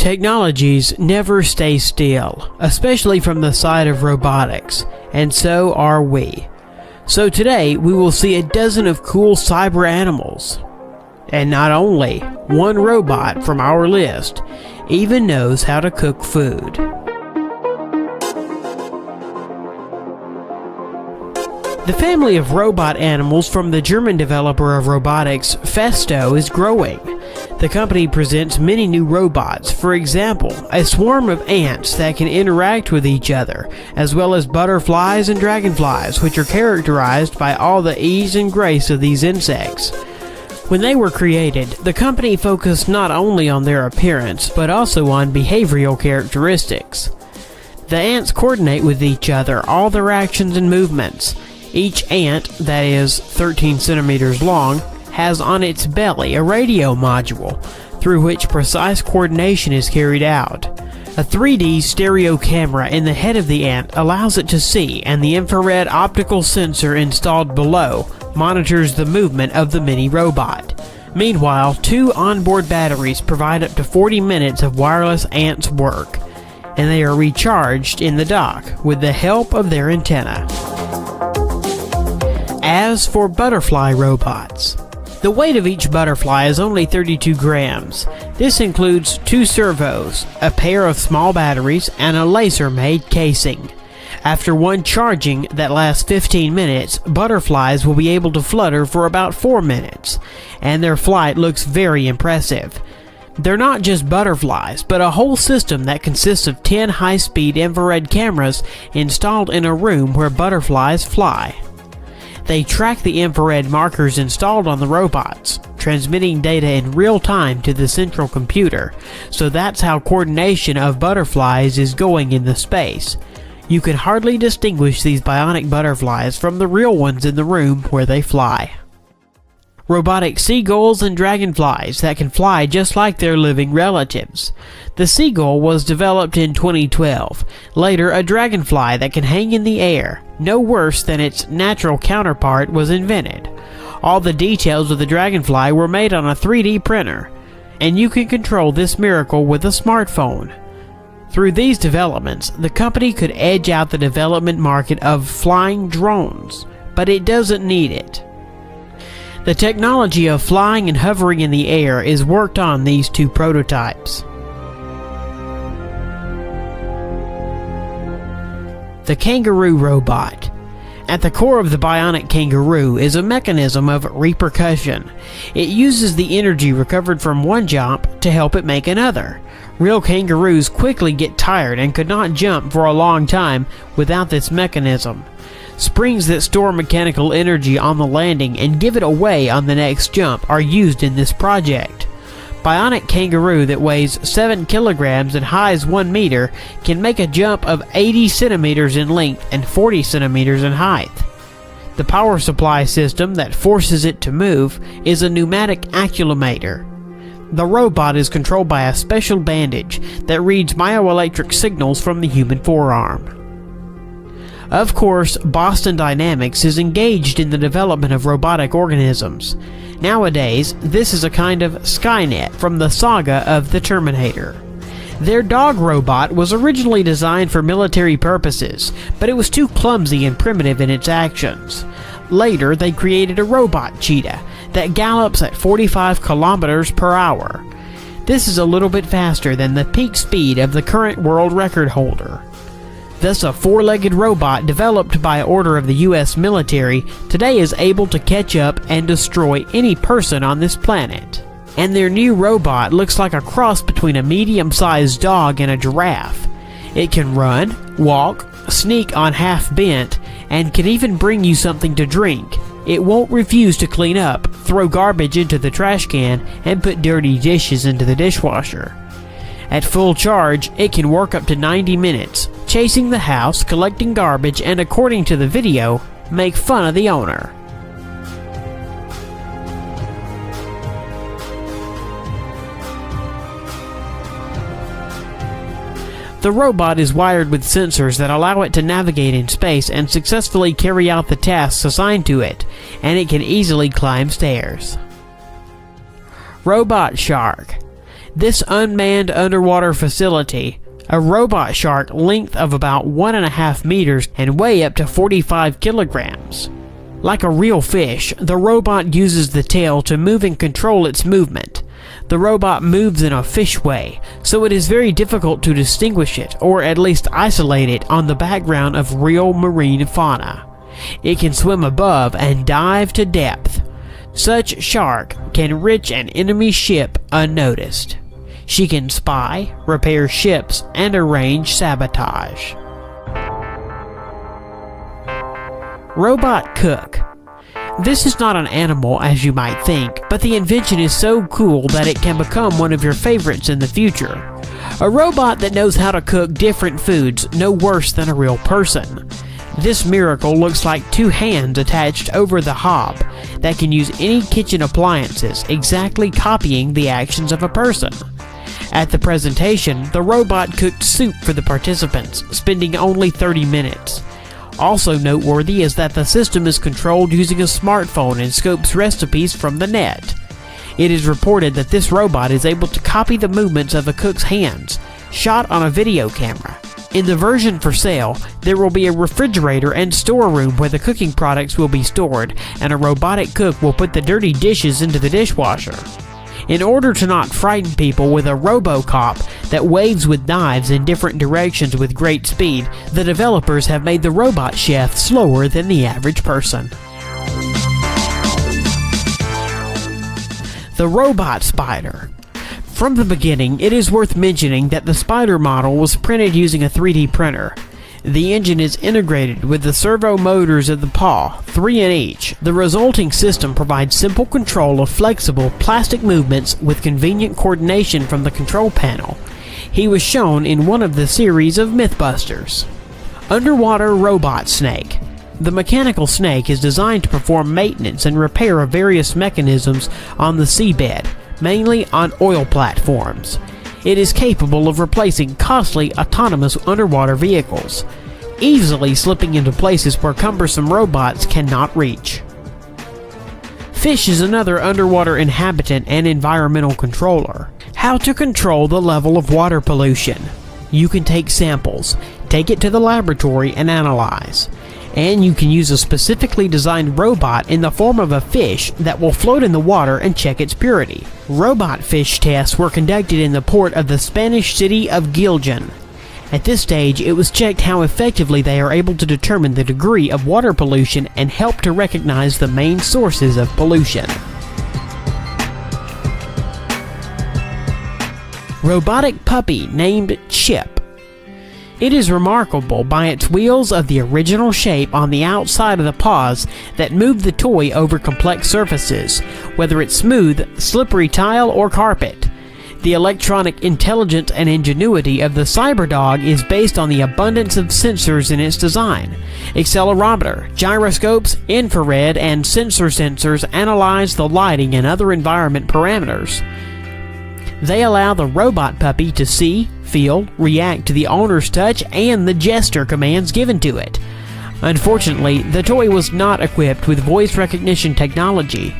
Technologies never stay still, especially from the side of robotics, and so are we. So today we will see a dozen of cool cyber animals. And not only, one robot from our list even knows how to cook food. The family of robot animals from the German developer of robotics, Festo, is growing. The company presents many new robots, for example, a swarm of ants that can interact with each other, as well as butterflies and dragonflies, which are characterized by all the ease and grace of these insects. When they were created, the company focused not only on their appearance, but also on behavioral characteristics. The ants coordinate with each other all their actions and movements. Each ant, that is 13 centimeters long, has on its belly a radio module, through which precise coordination is carried out. A 3D stereo camera in the head of the ant allows it to see, and the infrared optical sensor installed below monitors the movement of the mini robot. Meanwhile, 2 onboard batteries provide up to 40 minutes of wireless ants work, and they are recharged in the dock with the help of their antenna. As for butterfly robots, the weight of each butterfly is only 32 grams. This includes 2 servos, a pair of small batteries, and a laser-made casing. After one charging that lasts 15 minutes, butterflies will be able to flutter for about 4 minutes, and their flight looks very impressive. They're not just butterflies, but a whole system that consists of 10 high-speed infrared cameras installed in a room where butterflies fly. They track the infrared markers installed on the robots, transmitting data in real time to the central computer, so that's how coordination of butterflies is going in the space. You can hardly distinguish these bionic butterflies from the real ones in the room where they fly. Robotic seagulls and dragonflies that can fly just like their living relatives. The seagull was developed in 2012. Later, a dragonfly that can hang in the air, no worse than its natural counterpart, was invented. All the details of the dragonfly were made on a 3D printer, and you can control this miracle with a smartphone. Through these developments, the company could edge out the development market of flying drones, but it doesn't need it. The technology of flying and hovering in the air is worked on these 2 prototypes. The kangaroo robot. At the core of the bionic kangaroo is a mechanism of repercussion. It uses the energy recovered from one jump to help it make another. Real kangaroos quickly get tired and could not jump for a long time without this mechanism. Springs that store mechanical energy on the landing and give it away on the next jump are used in this project. Bionic kangaroo that weighs 7 kilograms and highs 1 meter can make a jump of 80 centimeters in length and 40 centimeters in height. The power supply system that forces it to move is a pneumatic accumulator. The robot is controlled by a special bandage that reads myoelectric signals from the human forearm. Of course, Boston Dynamics is engaged in the development of robotic organisms. Nowadays, this is a kind of Skynet from the saga of the Terminator. Their dog robot was originally designed for military purposes, but it was too clumsy and primitive in its actions. Later, they created a robot cheetah that gallops at 45 kilometers per hour. This is a little bit faster than the peak speed of the current world record holder. Thus, a 4-legged robot developed by order of the US military today is able to catch up and destroy any person on this planet. And their new robot looks like a cross between a medium-sized dog and a giraffe. It can run, walk, sneak on half bent, and can even bring you something to drink. It won't refuse to clean up, throw garbage into the trash can, and put dirty dishes into the dishwasher. At full charge, it can work up to 90 minutes, chasing the house, collecting garbage, and according to the video, make fun of the owner. The robot is wired with sensors that allow it to navigate in space and successfully carry out the tasks assigned to it, and it can easily climb stairs. Robot Shark. This unmanned underwater facility, a robot shark length of about 1.5 meters and weigh up to 45 kilograms. Like a real fish, the robot uses the tail to move and control its movement. The robot moves in a fish way, so it is very difficult to distinguish it, or at least isolate it on the background of real marine fauna. It can swim above and dive to depth. Such shark can reach an enemy ship unnoticed. She can spy, repair ships, and arrange sabotage. Robot Cook. This is not an animal as you might think, but the invention is so cool that it can become one of your favorites in the future. A robot that knows how to cook different foods no worse than a real person. This miracle looks like two hands attached over the hob that can use any kitchen appliances, exactly copying the actions of a person. At the presentation, the robot cooked soup for the participants, spending only 30 minutes. Also noteworthy is that the system is controlled using a smartphone and scopes recipes from the net. It is reported that this robot is able to copy the movements of a cook's hands, shot on a video camera. In the version for sale, there will be a refrigerator and storeroom where the cooking products will be stored, and a robotic cook will put the dirty dishes into the dishwasher. In order to not frighten people with a RoboCop that waves with knives in different directions with great speed, the developers have made the robot chef slower than the average person. The Robot Spider. From the beginning, it is worth mentioning that the Spider model was printed using a 3D printer. The engine is integrated with the servo motors of the paw, 3 in each. The resulting system provides simple control of flexible plastic movements with convenient coordination from the control panel. He was shown in one of the series of Mythbusters. Underwater Robot Snake. The mechanical snake is designed to perform maintenance and repair of various mechanisms on the seabed, mainly on oil platforms. It is capable of replacing costly autonomous underwater vehicles, easily slipping into places where cumbersome robots cannot reach. Fish is another underwater inhabitant and environmental controller. How to control the level of water pollution. You can take samples, take it to the laboratory and analyze. And you can use a specifically designed robot in the form of a fish that will float in the water and check its purity. Robot fish tests were conducted in the port of the Spanish city of Gilgin. At this stage, it was checked how effectively they are able to determine the degree of water pollution and help to recognize the main sources of pollution. Robotic puppy named Chip. It is remarkable by its wheels of the original shape on the outside of the paws that move the toy over complex surfaces, whether it's smooth, slippery tile, or carpet. The electronic intelligence and ingenuity of the CyberDog is based on the abundance of sensors in its design. Accelerometer, gyroscopes, infrared, and sensors analyze the lighting and other environment parameters. They allow the robot puppy to see, feel, react to the owner's touch and the gesture commands given to it. Unfortunately, the toy was not equipped with voice recognition technology,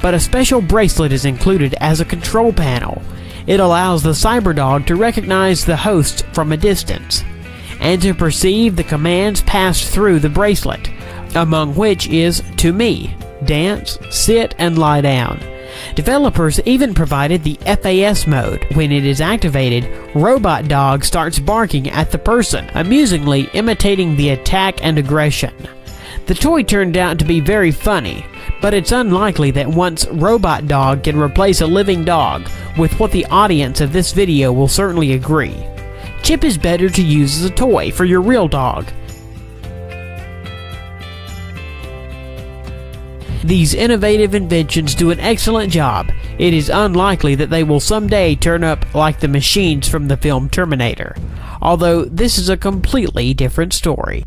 but a special bracelet is included as a control panel. It allows the CyberDog to recognize the host from a distance, and to perceive the commands passed through the bracelet, among which is to me, dance, sit, and lie down. Developers even provided the FAS mode. When it is activated, Robot Dog starts barking at the person, amusingly imitating the attack and aggression. The toy turned out to be very funny, but it's unlikely that once Robot Dog can replace a living dog, with what the audience of this video will certainly agree. Chip is better to use as a toy for your real dog. These innovative inventions do an excellent job. It is unlikely that they will someday turn up like the machines from the film Terminator, although this is a completely different story.